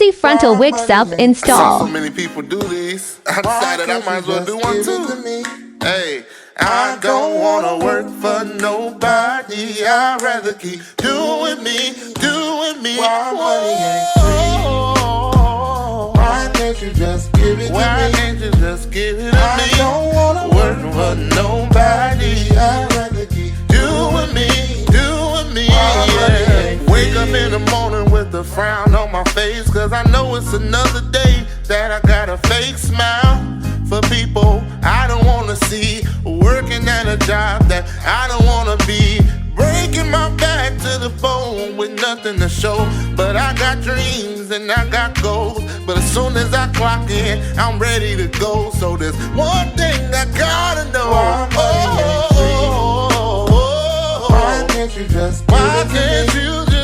Easy frontal wig self-install. So many people do these. I decided I might as well do one too. Hey, I don't wanna work for nobody. I'd rather keep doing me, doing me. Why can't you just give it to me? Why can't you just give it to me? I don't wanna work for nobody. I'd rather keep doing me, doing me. Yeah. Wake up in the morning with a frown on my face, cause I know it's another day that I got a fake smile for people I don't wanna see, working at a job that I don't wanna be, breaking my back to the bone with nothing to show. But I got dreams and I got goals, but as soon as I clock in, I'm ready to go. So there's one thing I gotta know. Why can't you just give it to me? Why can't you